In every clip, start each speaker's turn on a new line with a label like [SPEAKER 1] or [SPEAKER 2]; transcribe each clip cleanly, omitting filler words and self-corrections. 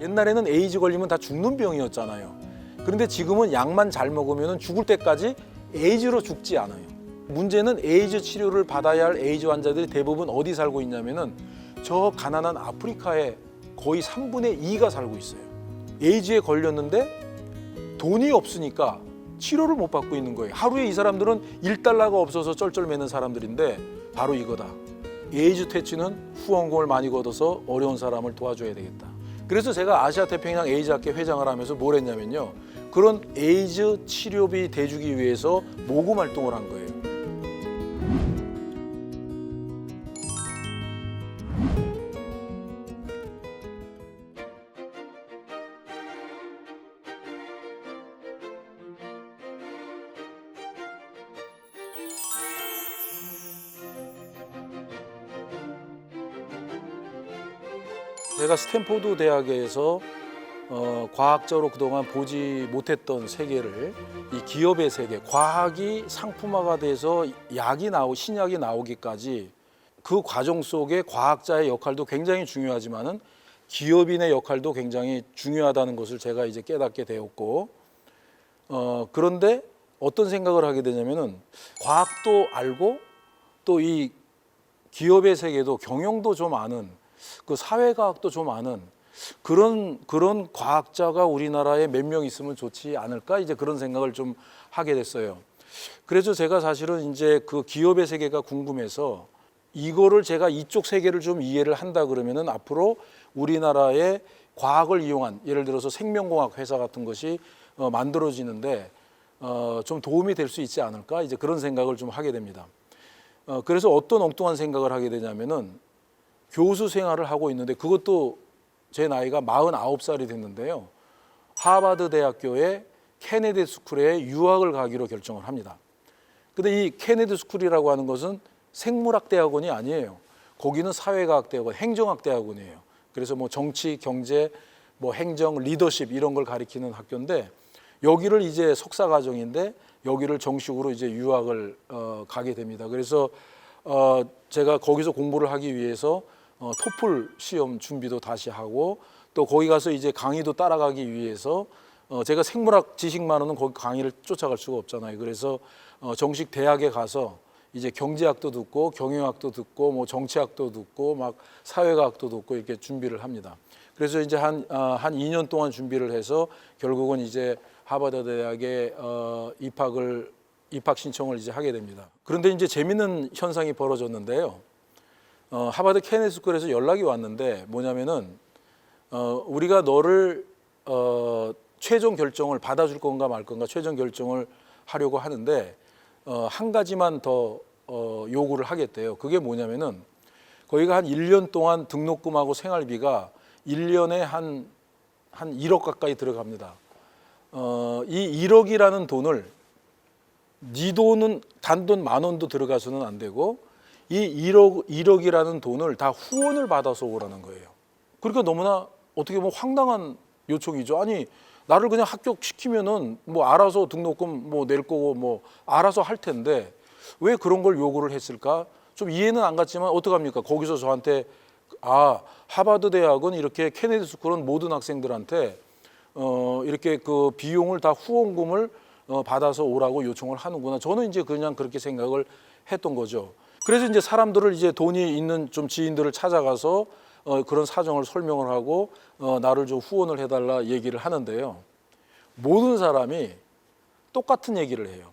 [SPEAKER 1] 옛날에는 에이즈 걸리면 다 죽는 병이었잖아요. 그런데 지금은 약만 잘 먹으면 죽을 때까지 에이즈로 죽지 않아요. 문제는 에이즈 치료를 받아야 할 에이즈 환자들이 대부분 어디 살고 있냐면은 저 가난한 아프리카의 거의 3분의 2가 살고 있어요. 에이즈에 걸렸는데 돈이 없으니까 치료를 못 받고 있는 거예요. 하루에 이 사람들은 1달러가 없어서 쩔쩔매는 사람들인데 바로 이거다. 에이즈 퇴치는 후원금을 많이 걷어서 어려운 사람을 도와줘야 되겠다. 그래서 제가 아시아 태평양 에이즈 학회 회장을 하면서 뭘 했냐면요. 그런 에이즈 치료비 대주기 위해서 모금 활동을 한 거예요. 제가 스탠포드 대학에서 과학적으로 그동안 보지 못했던 세계를 이 기업의 세계, 과학이 상품화가 돼서 신약이 나오기까지 그 과정 속에 과학자의 역할도 굉장히 중요하지만은 기업인의 역할도 굉장히 중요하다는 것을 제가 이제 깨닫게 되었고, 그런데 어떤 생각을 하게 되냐면은 과학도 알고 또 이 기업의 세계도 경영도 좀 아는 그 사회과학도 좀 아는 그런 과학자가 우리나라에 몇 명 있으면 좋지 않을까 이제 그런 생각을 좀 하게 됐어요. 그래서 제가 사실은 이제 그 기업의 세계가 궁금해서 이거를 제가 이쪽 세계를 좀 이해를 한다 그러면은 앞으로 우리나라의 과학을 이용한 예를 들어서 생명공학 회사 같은 것이 만들어지는데 좀 도움이 될 수 있지 않을까 이제 그런 생각을 좀 하게 됩니다. 그래서 어떤 엉뚱한 생각을 하게 되냐면은 교수 생활을 하고 있는데 그것도 제 나이가 49살이 됐는데요. 하버드 대학교의 케네디 스쿨에 유학을 가기로 결정을 합니다. 근데 이 케네디 스쿨이라고 하는 것은 생물학 대학원이 아니에요. 거기는 사회과학 대학원, 행정학 대학원이에요. 그래서 뭐 정치, 경제, 뭐 행정, 리더십 이런 걸 가리키는 학교인데 여기를 이제 석사 과정인데 여기를 정식으로 이제 유학을 가게 됩니다. 그래서 제가 거기서 공부를 하기 위해서 토플 시험 준비도 다시 하고 또 거기 가서 이제 강의도 따라가기 위해서 제가 생물학 지식만으로는 거기 강의를 쫓아갈 수가 없잖아요. 그래서 정식 대학에 가서 이제 경제학도 듣고 경영학도 듣고 뭐 정치학도 듣고 막 사회과학도 듣고 이렇게 준비를 합니다. 그래서 이제 한 2년 동안 준비를 해서 결국은 이제 하버드 대학에 입학 신청을 이제 하게 됩니다. 그런데 이제 재밌는 현상이 벌어졌는데요. 하버드 케네디 스쿨에서 연락이 왔는데 뭐냐면은 우리가 너를 최종 결정을 받아줄 건가 말 건가 최종 결정을 하려고 하는데 한 가지만 더 요구를 하겠대요. 그게 뭐냐면은 거기가 한 1년 동안 등록금하고 생활비가 1년에 한 1억 가까이 들어갑니다. 이 1억이라는 돈을 네 돈은 단돈 10,000원도 들어가서는 안 되고 이 1억이라는 돈을 다 후원을 받아서 오라는 거예요. 그러니까 너무나 어떻게 보면 황당한 요청이죠. 아니 나를 그냥 합격시키면은 뭐 알아서 등록금 뭐 낼 거고 뭐 알아서 할 텐데 왜 그런 걸 요구를 했을까? 좀 이해는 안 갔지만 어떡합니까? 거기서 저한테 하버드 대학은 이렇게 케네디 스쿨은 모든 학생들한테 이렇게 그 비용을 다 후원금을 받아서 오라고 요청을 하는구나. 저는 이제 그냥 그렇게 생각을 했던 거죠. 그래서 이제 사람들을 이제 돈이 있는 좀 지인들을 찾아가서 그런 사정을 설명을 하고 나를 좀 후원을 해달라 얘기를 하는데요. 모든 사람이 똑같은 얘기를 해요.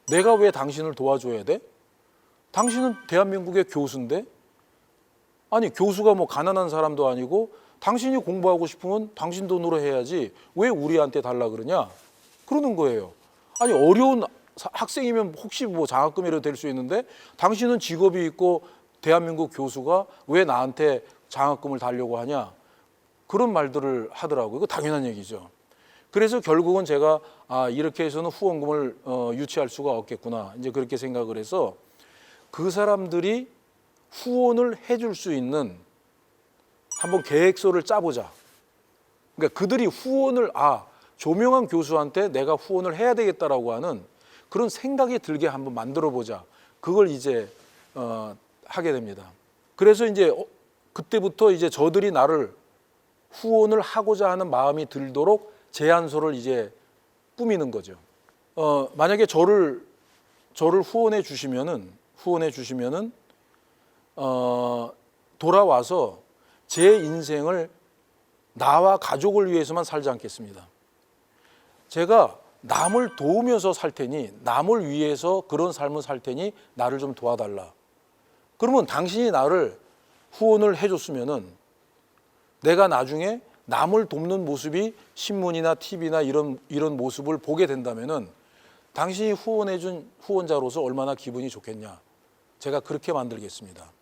[SPEAKER 1] 내가 왜 당신을 도와줘야 돼? 당신은 대한민국의 교수인데? 아니 교수가 뭐 가난한 사람도 아니고 당신이 공부하고 싶으면 당신 돈으로 해야지 왜 우리한테 달라 그러냐? 그러는 거예요. 아니 어려운 학생이면 혹시 뭐 장학금이라도 될 수 있는데 당신은 직업이 있고 대한민국 교수가 왜 나한테 장학금을 달려고 하냐? 그런 말들을 하더라고요. 이거 당연한 얘기죠. 그래서 결국은 제가 이렇게 해서는 후원금을 유치할 수가 없겠구나. 이제 그렇게 생각을 해서 그 사람들이 후원을 해줄 수 있는 한번 계획서를 짜보자. 그러니까 그들이 후원을 조명한 교수한테 내가 후원을 해야 되겠다라고 하는 그런 생각이 들게 한번 만들어 보자. 그걸 이제 하게 됩니다. 그래서 이제 그때부터 이제 저들이 나를 후원을 하고자 하는 마음이 들도록 제안서를 이제 꾸미는 거죠. 만약에 저를 후원해 주시면은 돌아와서 제 인생을 나와 가족을 위해서만 살지 않겠습니다. 제가 남을 도우면서 살 테니, 남을 위해서 그런 삶을 살 테니 나를 좀 도와달라. 그러면 당신이 나를 후원을 해줬으면은 내가 나중에 남을 돕는 모습이 신문이나 TV나 이런 모습을 보게 된다면은 당신이 후원해준 후원자로서 얼마나 기분이 좋겠냐. 제가 그렇게 만들겠습니다.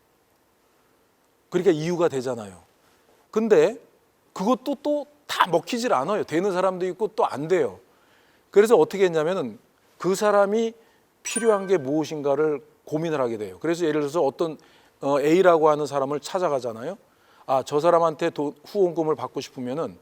[SPEAKER 1] 그러니까 이유가 되잖아요. 근데 그것도 또 다 먹히질 않아요. 되는 사람도 있고 또 안 돼요. 그래서 어떻게 했냐면은 그 사람이 필요한 게 무엇인가를 고민을 하게 돼요. 그래서 예를 들어서 어떤 A라고 하는 사람을 찾아가잖아요. 아, 저 사람한테 후원금을 받고 싶으면은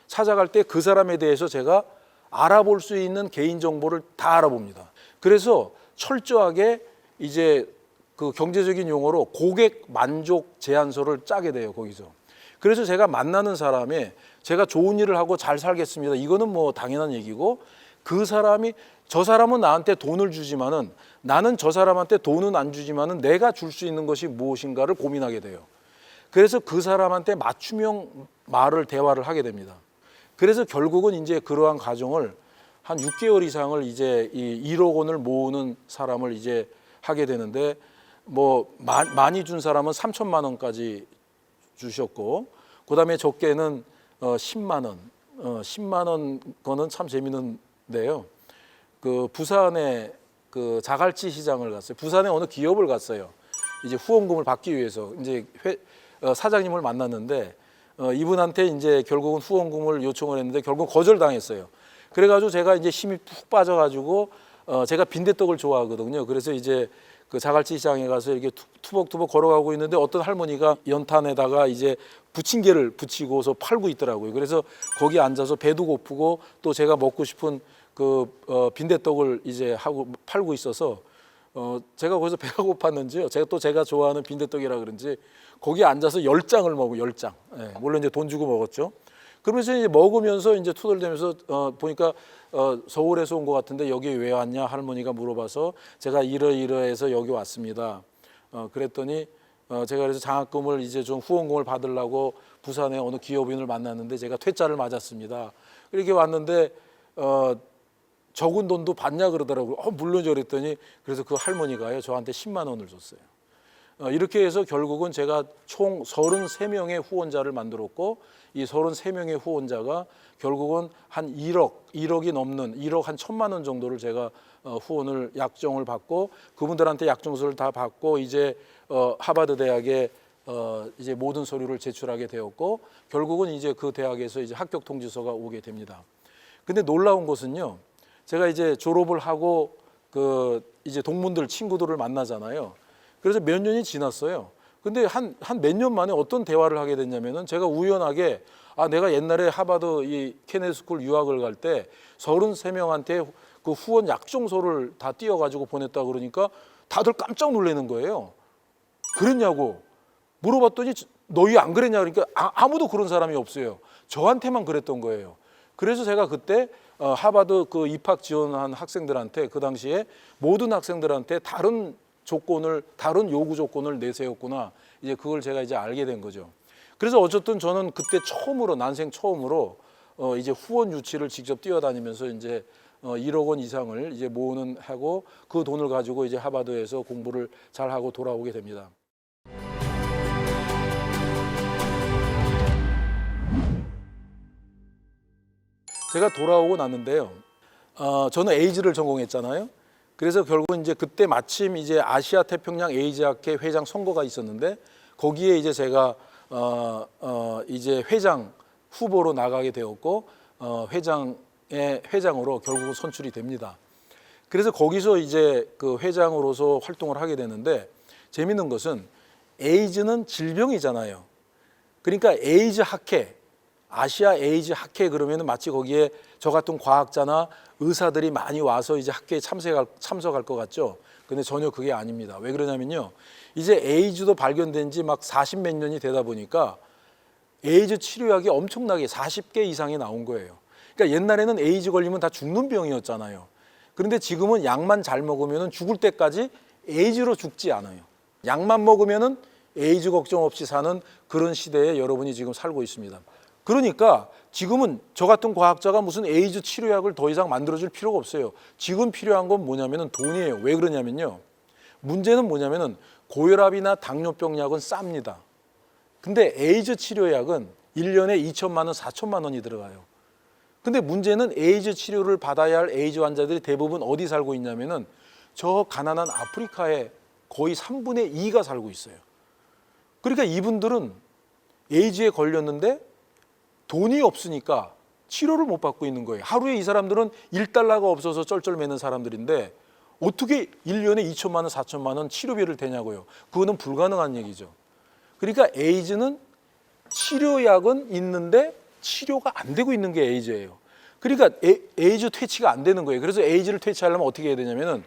[SPEAKER 1] 찾아갈 때 그 사람에 대해서 제가 알아볼 수 있는 개인 정보를 다 알아봅니다. 그래서 철저하게 이제 그 경제적인 용어로 고객 만족 제안서를 짜게 돼요, 거기서. 그래서 제가 만나는 사람에 제가 좋은 일을 하고 잘 살겠습니다. 이거는 뭐 당연한 얘기고, 그 사람이, 저 사람은 나한테 돈을 주지만은 나는 저 사람한테 돈은 안 주지만은 내가 줄 수 있는 것이 무엇인가를 고민하게 돼요. 그래서 그 사람한테 맞춤형 대화를 하게 됩니다. 그래서 결국은 이제 그러한 과정을 한 6개월 이상을 이제 이 1억 원을 모으는 사람을 이제 하게 되는데, 뭐 많이 준 사람은 3천만 원까지 주셨고, 그다음에 적게는 10만 원, 10만 원 거는 참 재밌는데요. 그 부산에 그 자갈치 시장을 갔어요. 부산에 어느 기업을 갔어요. 이제 후원금을 받기 위해서 이제 사장님을 만났는데 이분한테 이제 결국은 후원금을 요청을 했는데 결국 거절당했어요. 그래가지고 제가 이제 힘이 푹 빠져가지고 제가 빈대떡을 좋아하거든요. 그래서 이제 그 자갈치 시장에 가서 이렇게 투벅투벅 걸어가고 있는데 어떤 할머니가 연탄에다가 이제 부침개를 붙이고서 팔고 있더라고요. 그래서 거기 앉아서 배도 고프고 또 제가 먹고 싶은 그 빈대떡을 이제 하고 팔고 있어서 제가 거기서 배가 고팠는지요. 제가 좋아하는 빈대떡이라 그런지 거기 앉아서 10장을 먹고 10장. 예, 물론 이제 돈 주고 먹었죠. 그러면서 이제 먹으면서 이제 투덜대면서 보니까 서울에서 온 것 같은데 여기 왜 왔냐 할머니가 물어봐서 제가 이러이러해서 여기 왔습니다. 그랬더니 제가 그래서 장학금을 이제 좀 후원금을 받으려고 부산에 어느 기업인을 만났는데 제가 퇴짜를 맞았습니다. 이렇게 왔는데 적은 돈도 받냐 그러더라고요. 물론이죠 그랬더니 그래서 그 할머니가요 저한테 10만 원을 줬어요. 이렇게 해서 결국은 제가 총 33명의 후원자를 만들었고 이 33명의 후원자가 결국은 한 1억이 넘는 1억 한 1,000만 원 정도를 제가 후원을 약정을 받고 그분들한테 약정서를 다 받고 이제 하버드 대학에 이제 모든 서류를 제출하게 되었고 결국은 이제 그 대학에서 이제 합격 통지서가 오게 됩니다. 근데 놀라운 것은요. 제가 이제 졸업을 하고 그 이제 동문들 친구들을 만나잖아요. 그래서 몇 년이 지났어요. 근데 한 몇 년 만에 어떤 대화를 하게 됐냐면은 제가 우연하게 내가 옛날에 하버드 이 케네디 스쿨 유학을 갈 때 33명한테 그 후원 약정서를 다 띄어가지고 보냈다 그러니까 다들 깜짝 놀라는 거예요. 그랬냐고 물어봤더니 너희 안 그랬냐 그러니까 아무도 그런 사람이 없어요. 저한테만 그랬던 거예요. 그래서 제가 그때 하버드 그 입학 지원한 학생들한테 그 당시에 모든 학생들한테 다른 요구 조건을 내세웠구나. 이제 그걸 제가 이제 알게 된 거죠. 그래서 어쨌든 저는 그때 난생 처음으로 이제 후원 유치를 직접 뛰어다니면서 이제 1억 원 이상을 이제 모으는 하고 그 돈을 가지고 이제 하버드에서 공부를 잘 하고 돌아오게 됩니다. 제가 돌아오고 났는데요. 저는 에이즈를 전공했잖아요. 그래서 결국 이제 그때 마침 이제 아시아 태평양 에이즈학회 회장 선거가 있었는데 거기에 이제 제가 이제 회장 후보로 나가게 되었고 회장으로 결국 선출이 됩니다. 그래서 거기서 이제 그 회장으로서 활동을 하게 되는데 재밌는 것은 에이즈는 질병이잖아요. 그러니까 에이즈 학회, 아시아 에이즈 학회 그러면은 마치 거기에 저 같은 과학자나 의사들이 많이 와서 이제 학회에 참석할 것 같죠. 근데 전혀 그게 아닙니다. 왜 그러냐면요. 이제 에이즈도 발견된 지 막 40몇 년이 되다 보니까 에이즈 치료약이 엄청나게 40개 이상이 나온 거예요. 그러니까 옛날에는 에이즈 걸리면 다 죽는 병이었잖아요. 그런데 지금은 약만 잘 먹으면 죽을 때까지 에이즈로 죽지 않아요. 약만 먹으면 에이즈 걱정 없이 사는 그런 시대에 여러분이 지금 살고 있습니다. 그러니까 지금은 저 같은 과학자가 무슨 에이즈 치료약을 더 이상 만들어줄 필요가 없어요. 지금 필요한 건 뭐냐면 돈이에요. 왜 그러냐면요. 문제는 뭐냐면 고혈압이나 당뇨병 약은 쌉니다. 근데 에이즈 치료약은 1년에 2천만 원, 4천만 원이 들어가요. 근데 문제는 에이즈 치료를 받아야 할 에이즈 환자들이 대부분 어디 살고 있냐면은 저 가난한 아프리카에 거의 3분의 2가 살고 있어요. 그러니까 이분들은 에이즈에 걸렸는데 돈이 없으니까 치료를 못 받고 있는 거예요. 하루에 이 사람들은 1달러가 없어서 쩔쩔매는 사람들인데 어떻게 1년에 2천만 원, 4천만 원 치료비를 대냐고요. 그거는 불가능한 얘기죠. 그러니까 에이즈는 치료약은 있는데 치료가 안 되고 있는 게 에이즈예요. 그러니까 에이즈 퇴치가 안 되는 거예요. 그래서 에이즈를 퇴치하려면 어떻게 해야 되냐면은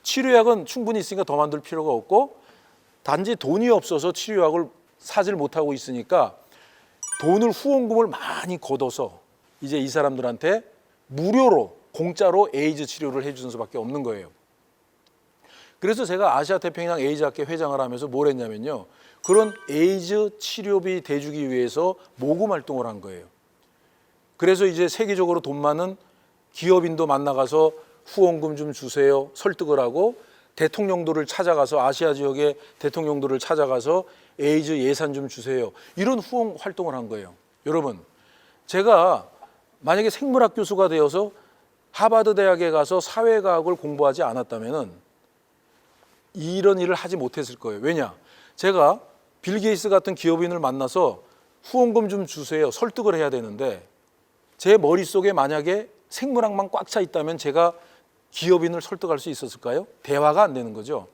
[SPEAKER 1] 치료약은 충분히 있으니까 더 만들 필요가 없고 단지 돈이 없어서 치료약을 사질 못하고 있으니까 돈을 후원금을 많이 걷어서 이제 이 사람들한테 무료로 공짜로 에이즈 치료를 해주는 수밖에 없는 거예요. 그래서 제가 아시아 태평양 에이즈 학회 회장을 하면서 뭘 했냐면요. 그런 에이즈 치료비 대주기 위해서 모금 활동을 한 거예요. 그래서 이제 세계적으로 돈 많은 기업인도 만나가서 후원금 좀 주세요 설득을 하고 대통령들을 찾아가서 아시아 지역의 대통령들을 찾아가서 에이즈 예산 좀 주세요. 이런 후원 활동을 한 거예요. 여러분, 제가 만약에 생물학 교수가 되어서 하버드 대학에 가서 사회과학을 공부하지 않았다면 이런 일을 하지 못했을 거예요. 왜냐? 제가 빌 게이츠 같은 기업인을 만나서 후원금 좀 주세요 설득을 해야 되는데 제 머릿속에 만약에 생물학만 꽉 차 있다면 제가 기업인을 설득할 수 있었을까요? 대화가 안 되는 거죠.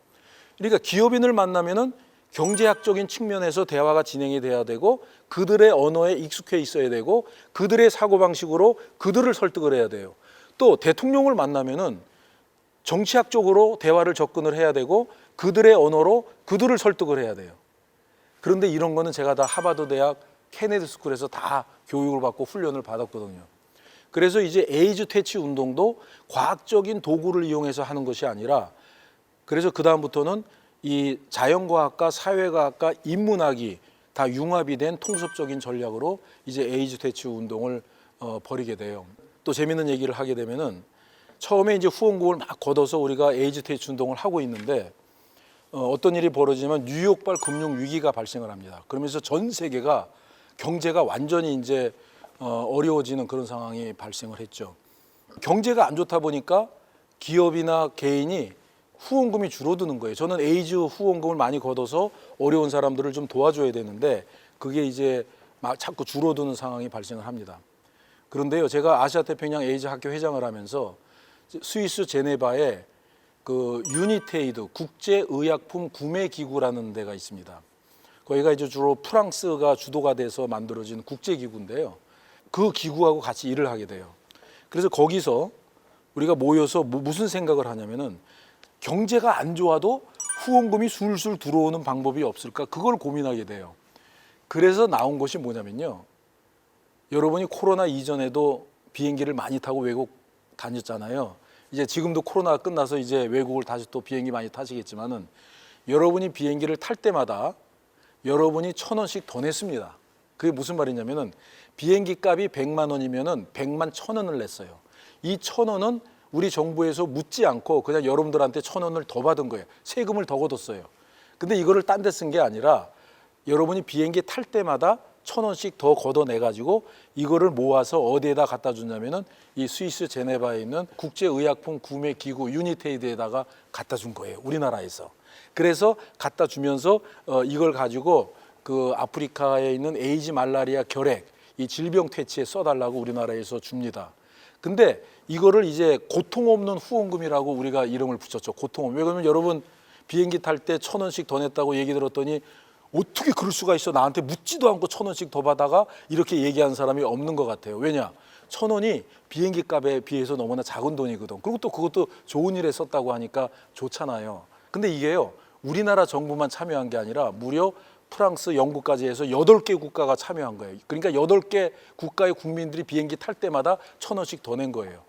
[SPEAKER 1] 그러니까 기업인을 만나면은 경제학적인 측면에서 대화가 진행이 돼야 되고 그들의 언어에 익숙해 있어야 되고 그들의 사고방식으로 그들을 설득을 해야 돼요. 또 대통령을 만나면은 정치학적으로 대화를 접근을 해야 되고 그들의 언어로 그들을 설득을 해야 돼요. 그런데 이런 거는 제가 다 하버드 대학 케네디 스쿨에서 다 교육을 받고 훈련을 받았거든요. 그래서 이제 에이즈 퇴치 운동도 과학적인 도구를 이용해서 하는 것이 아니라 그래서 그 다음부터는 이 자연과학과 사회과학과 인문학이 다 융합이 된 통섭적인 전략으로 이제 에이즈 퇴치 운동을 벌이게 돼요. 또 재밌는 얘기를 하게 되면은 처음에 이제 후원금을 막 걷어서 우리가 에이즈 퇴치 운동을 하고 있는데 어떤 일이 벌어지면 뉴욕발 금융 위기가 발생을 합니다. 그러면서 전 세계가 경제가 완전히 이제 어려워지는 그런 상황이 발생을 했죠. 경제가 안 좋다 보니까 기업이나 개인이 후원금이 줄어드는 거예요. 저는 에이즈 후원금을 많이 걷어서 어려운 사람들을 좀 도와줘야 되는데 그게 이제 막 자꾸 줄어드는 상황이 발생을 합니다. 그런데요, 제가 아시아 태평양 에이즈 학교 회장을 하면서 스위스 제네바에 그 유니테이드 국제의약품 구매기구라는 데가 있습니다. 거기가 이제 주로 프랑스가 주도가 돼서 만들어진 국제기구인데요. 그 기구하고 같이 일을 하게 돼요. 그래서 거기서 우리가 모여서 무슨 생각을 하냐면은 경제가 안 좋아도 후원금이 술술 들어오는 방법이 없을까? 그걸 고민하게 돼요. 그래서 나온 것이 뭐냐면요. 여러분이 코로나 이전에도 비행기를 많이 타고 외국 다녔잖아요. 이제 지금도 코로나가 끝나서 이제 외국을 다시 또 비행기 많이 타시겠지만은 여러분이 비행기를 탈 때마다 여러분이 1,000원씩 더 냈습니다. 그게 무슨 말이냐면은 비행기 값이 100만 원이면은 100만 1,000원을 냈어요. 이 1,000원은 우리 정부에서 묻지 않고 그냥 여러분들한테 1,000원을 더 받은 거예요. 세금을 더 걷었어요. 근데 이거를 딴 데 쓴 게 아니라 여러분이 비행기 탈 때마다 1,000원씩 더 걷어내가지고 이거를 모아서 어디에다 갖다 주냐면은 이 스위스 제네바에 있는 국제의약품 구매기구 유니테이드에다가 갖다 준 거예요. 우리나라에서. 그래서 갖다 주면서 이걸 가지고 그 아프리카에 있는 에이즈 말라리아 결핵 이 질병 퇴치에 써달라고 우리나라에서 줍니다. 근데 이거를 이제 고통 없는 후원금이라고 우리가 이름을 붙였죠. 고통 없는. 왜 그러면 여러분 비행기 탈 때 1,000원씩 더 냈다고 얘기 들었더니 어떻게 그럴 수가 있어? 나한테 묻지도 않고 1,000원씩 더 받아가 이렇게 얘기하는 사람이 없는 것 같아요. 왜냐? 1,000원이 비행기 값에 비해서 너무나 작은 돈이거든. 그리고 또 그것도 좋은 일에 썼다고 하니까 좋잖아요. 근데 이게요, 우리나라 정부만 참여한 게 아니라 무려 프랑스, 영국까지 해서 8개 국가가 참여한 거예요. 그러니까 8개 국가의 국민들이 비행기 탈 때마다 1,000원씩 더 낸 거예요.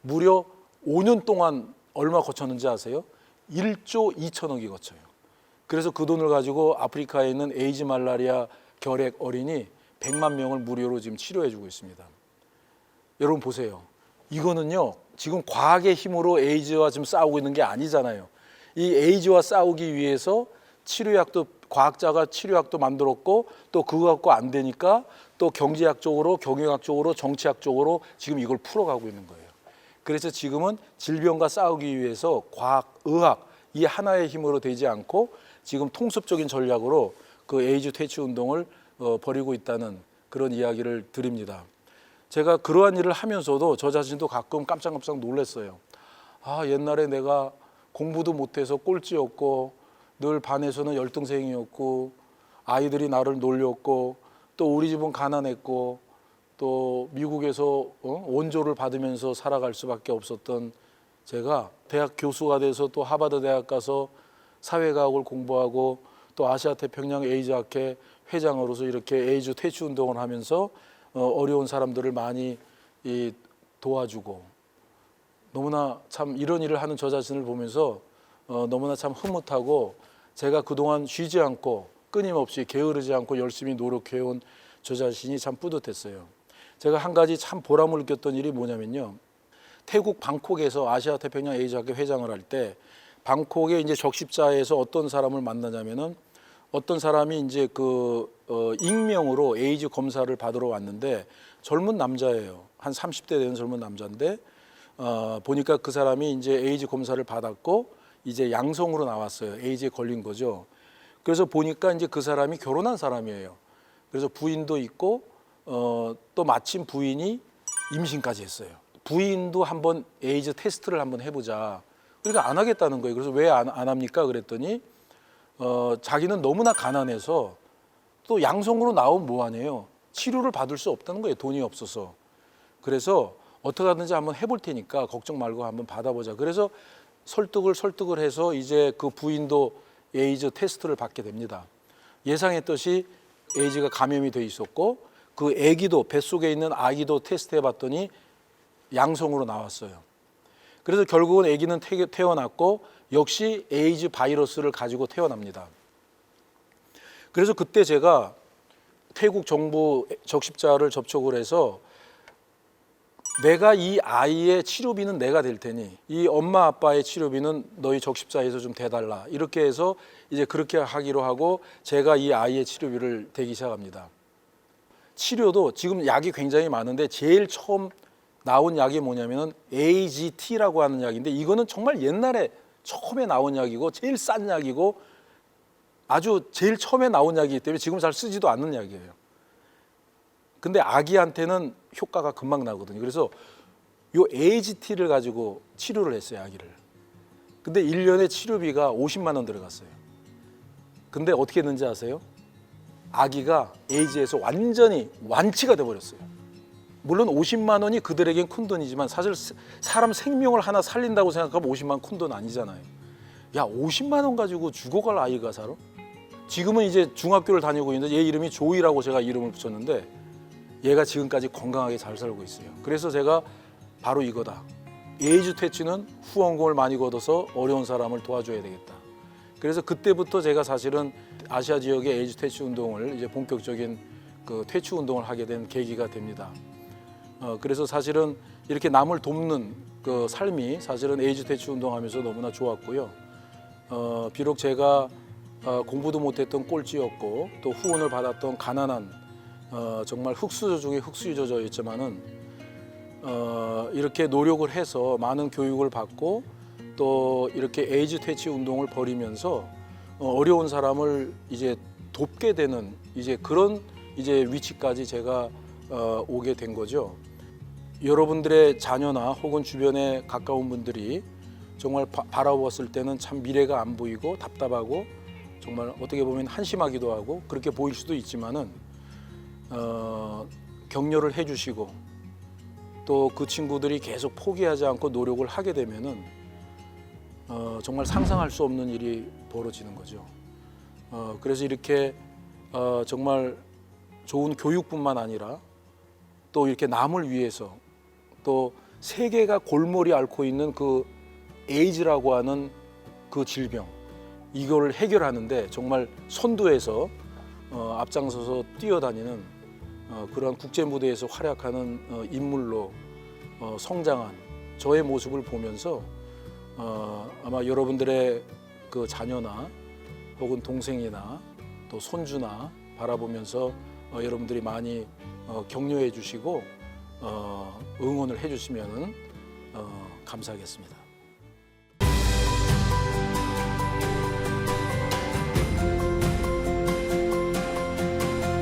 [SPEAKER 1] 무려 5년 동안 얼마 거쳤는지 아세요? 1조 2천억이 거쳐요. 그래서 그 돈을 가지고 아프리카에 있는 에이즈 말라리아 결핵 어린이 100만 명을 무료로 지금 치료해주고 있습니다. 여러분 보세요. 이거는요, 지금 과학의 힘으로 에이즈와 지금 싸우고 있는 게 아니잖아요. 이 에이즈와 싸우기 위해서 치료약도, 과학자가 치료약도 만들었고, 또 그거 갖고 안 되니까 또 경제학적으로, 경영학적으로, 정치학적으로 지금 이걸 풀어가고 있는 거예요. 그래서 지금은 질병과 싸우기 위해서 과학, 의학 이 하나의 힘으로 되지 않고 지금 통습적인 전략으로 그 에이즈 퇴치 운동을 벌이고 있다는 그런 이야기를 드립니다. 제가 그러한 일을 하면서도 저 자신도 가끔 깜짝깜짝 놀랐어요. 아, 옛날에 내가 공부도 못해서 꼴찌였고 늘 반에서는 열등생이었고 아이들이 나를 놀렸고 또 우리 집은 가난했고 또 미국에서 원조를 받으면서 살아갈 수밖에 없었던 제가 대학 교수가 돼서 또 하버드 대학 가서 사회과학을 공부하고 또 아시아 태평양 에이즈 학회 회장으로서 이렇게 에이즈 퇴치 운동을 하면서 어려운 사람들을 많이 도와주고 너무나 참 이런 일을 하는 저 자신을 보면서 너무나 참 흐뭇하고 제가 그동안 쉬지 않고 끊임없이 게으르지 않고 열심히 노력해온 저 자신이 참 뿌듯했어요. 제가 한 가지 참 보람을 느꼈던 일이 뭐냐면요. 태국 방콕에서 아시아 태평양 에이즈 학회 회장을 할 때 방콕에 이제 적십자에서 어떤 사람을 만나냐면은 어떤 사람이 이제 익명으로 에이즈 검사를 받으러 왔는데 젊은 남자예요. 한 30대 되는 젊은 남자인데 보니까 그 사람이 이제 에이즈 검사를 받았고 이제 양성으로 나왔어요. 에이즈에 걸린 거죠. 그래서 보니까 이제 그 사람이 결혼한 사람이에요. 그래서 부인도 있고 또 마침 부인이 임신까지 했어요. 부인도 한번 에이즈 테스트를 한번 해보자. 그러니까 안 하겠다는 거예요. 그래서 왜 안 합니까? 그랬더니 자기는 너무나 가난해서 또 양성으로 나오면 뭐하네요. 치료를 받을 수 없다는 거예요. 돈이 없어서. 그래서 어떻게 하든지 한번 해볼 테니까 걱정 말고 한번 받아보자. 그래서 설득을 해서 이제 그 부인도 에이즈 테스트를 받게 됩니다. 예상했듯이 에이즈가 감염이 돼 있었고 그 아기도 뱃속에 있는 아기도 테스트해 봤더니 양성으로 나왔어요. 그래서 결국은 아기는 태어났고 역시 에이즈 바이러스를 가지고 태어납니다. 그래서 그때 제가 태국 정부 적십자를 접촉을 해서 내가 이 아이의 치료비는 내가 될 테니 이 엄마 아빠의 치료비는 너희 적십자에서 좀 대달라. 이렇게 해서 이제 그렇게 하기로 하고 제가 이 아이의 치료비를 대기 시작합니다. 치료도 지금 약이 굉장히 많은데 제일 처음 나온 약이 뭐냐면은 AGT라고 하는 약인데 이거는 정말 옛날에 처음에 나온 약이고 제일 싼 약이고 아주 제일 처음에 나온 약이기 때문에 지금 잘 쓰지도 않는 약이에요. 근데 아기한테는 효과가 금방 나거든요. 그래서 요 AGT를 가지고 치료를 했어요, 아기를. 근데 1년에 치료비가 50만 원 들어갔어요. 근데 어떻게 했는지 아세요? 아기가 에이즈에서 완전히 완치가 돼버렸어요. 물론 50만 원이 그들에겐 큰 돈이지만 사실 사람 생명을 하나 살린다고 생각하면 50만 원 큰 돈 아니잖아요. 야, 50만 원 가지고 죽어갈 아이가 살아? 지금은 이제 중학교를 다니고 있는데 얘 이름이 조이라고 제가 이름을 붙였는데 얘가 지금까지 건강하게 잘 살고 있어요. 그래서 제가 바로 이거다. 에이즈 퇴치는 후원금을 많이 걷어서 어려운 사람을 도와줘야 되겠다. 그래서 그때부터 제가 사실은 아시아 지역의 에이즈 퇴치 운동을 이제 본격적인 그 퇴치 운동을 하게 된 계기가 됩니다. 그래서 사실은 이렇게 남을 돕는 그 삶이 사실은 에이즈 퇴치 운동하면서 너무나 좋았고요. 비록 제가 공부도 못했던 꼴찌였고 또 후원을 받았던 가난한 정말 흙수저 중에 흙수저였지만은 이렇게 노력을 해서 많은 교육을 받고 또 이렇게 에이즈 퇴치 운동을 벌이면서 어려운 사람을 이제 돕게 되는 이제 그런 이제 위치까지 제가 오게 된 거죠. 여러분들의 자녀나 혹은 주변에 가까운 분들이 정말 바라보았을 때는 참 미래가 안 보이고 답답하고 정말 어떻게 보면 한심하기도 하고 그렇게 보일 수도 있지만은 격려를 해주시고 또 그 친구들이 계속 포기하지 않고 노력을 하게 되면은 정말 상상할 수 없는 일이 벌어지는 거죠. 그래서 이렇게 정말 좋은 교육뿐만 아니라 또 이렇게 남을 위해서 또 세계가 골몰이 앓고 있는 그 에이즈라고 하는 그 질병, 이걸 해결하는데 정말 선두에서 앞장서서 뛰어다니는 그런 국제 무대에서 활약하는 인물로 성장한 저의 모습을 보면서 아마 여러분들의 그 자녀나 혹은 동생이나 또 손주나 바라보면서 여러분들이 많이 격려해 주시고 응원을 해 주시면 감사하겠습니다.